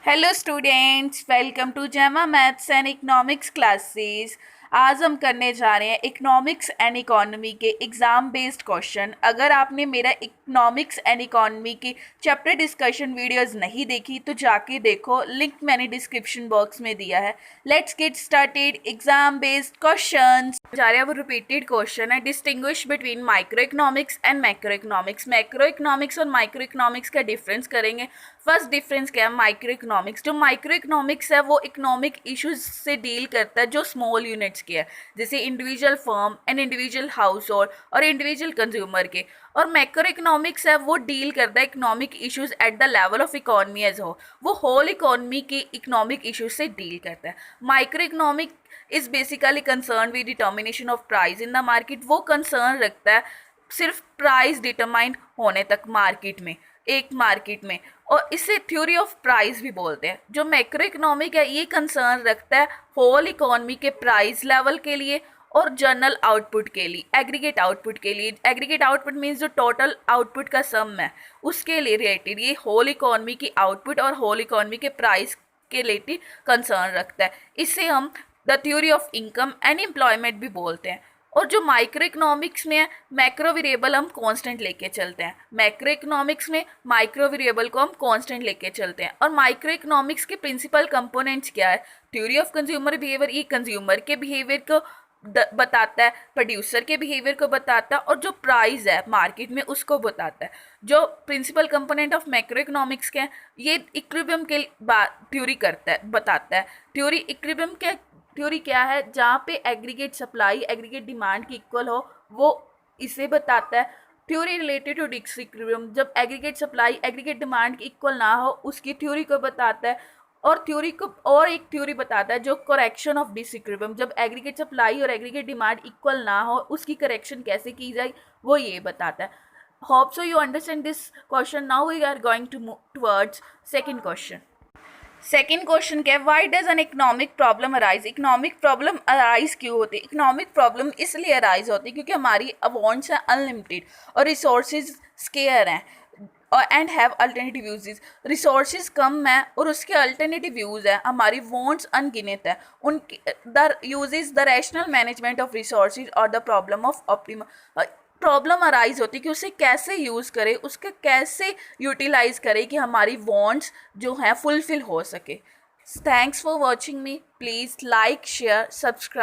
Hello students, welcome to जेमा maths and economics classes. आज हम करने जा रहे हैं इकोनॉमिक्स एंड इकोनॉमी के एग्ज़ाम बेस्ड क्वेश्चन। अगर आपने मेरा इकोनॉमिक्स एंड इकोनॉमी की चैप्टर डिस्कशन वीडियोस नहीं देखी तो जाके देखो, लिंक मैंने डिस्क्रिप्शन बॉक्स में दिया है। Let's get started. Exam based questions जा रहे हैं, वो रिपीटेड क्वेश्चन है। Distinguish between micro economics and macro economics. Macro economics और माइक्रो इकोनॉमिक्स का डिफरेंस करेंगे। फर्स्ट डिफरेंस क्या है? Micro economics. जो माइक्रो इकोनॉमिक्स है वो इकोनॉमिक इश्यूज से डील करता है जो स्मॉल यूनिट्स के है, जैसे individual firm and individual household और इंडिविजुअल कंज्यूमर के। और मैक्रो इकोनॉमिक्स है वो डील करता है economic issues at the level of economy as हो, वो होल इकोनॉमी के इकोनॉमिक इश्यूज से डील करता है। Microeconomic is basically concern with determination of price in the market. वो कंसर्न रखता है सिर्फ प्राइस डिटरमाइंड होने तक मार्केट में, एक मार्केट में, और इसे थ्योरी ऑफ प्राइस भी बोलते हैं। जो मैक्रो इकोनॉमिक है ये कंसर्न रखता है होल इकोनॉमी के प्राइस लेवल के लिए और जनरल आउटपुट के लिए, एग्रीगेट आउटपुट के लिए। एग्रीगेट आउटपुट मीन्स जो टोटल आउटपुट का सम है उसके लिए रिलेटेड ये होल इकोनॉमी की आउटपुट और होल इकोनॉमी के प्राइस के रिलेटेड कंसर्न रखता है। इसे हम the theory of income and employment भी बोलते हैं। और जो माइक्रो इकोनॉमिक्स में है, मैक्रो वेरिएबल हम कांस्टेंट लेके चलते हैं। मैक्रो इकोनॉमिक्स में माइक्रो वेरिएबल को हम कांस्टेंट लेके चलते हैं। और माइक्रो इकोनॉमिक्स के प्रिंसिपल कंपोनेंट्स क्या है? थ्योरी ऑफ कंज्यूमर बिहेवियर, ये कंज्यूमर के बिहेवियर को बताता है, प्रोड्यूसर के बिहेवियर को बताता है, और जो प्राइस है मार्केट में उसको बताता है। जो principal component of macroeconomics के हैं, ये इक्विलिब्रियम के थ्योरी करता है, बताता है। थ्योरी इक्विलिब्रियम के थ्योरी क्या है? जहाँ पे एग्रीगेट सप्लाई एग्रीगेट डिमांड की इक्वल हो, वो इसे बताता है। थ्योरी रिलेटेड टू डिसइक्विलिब्रियम, जब एग्रीगेट सप्लाई एग्रीगेट डिमांड की इक्वल ना हो उसकी थ्योरी को बताता है। और थ्योरी को और एक थ्योरी बताता है जो करेक्शन ऑफ डिसइक्विलिब्रियम, जब एग्रीगेट सप्लाई और एग्रीगेट डिमांड इक्वल ना हो उसकी करेक्शन कैसे की जाए वो ये बताता है। Hope so you understand this question. Now we are going to move towards second question. Second question क्या है? Why does an economic problem arise? Economic problem arise क्यों होती है? इकोनॉमिक प्रॉब्लम इसलिए अराइज होती है क्योंकि हमारी अवांट्स हैं अनलिमिटेड और रिसोर्सेज स्केयर हैं और and have alternative uses. Resources कम है और उसके अल्टरनेटिव यूज है। हमारी वांट्स अनगिनत है, उनकी the uses the rational management of resources और the problem of optimum. Problem arise होती है कि उसे कैसे यूज़ करें, उसके कैसे यूटिलाइज करें कि हमारी वांट्स जो हैं फुलफिल हो सके। Thanks for watching me. Please like, share, subscribe.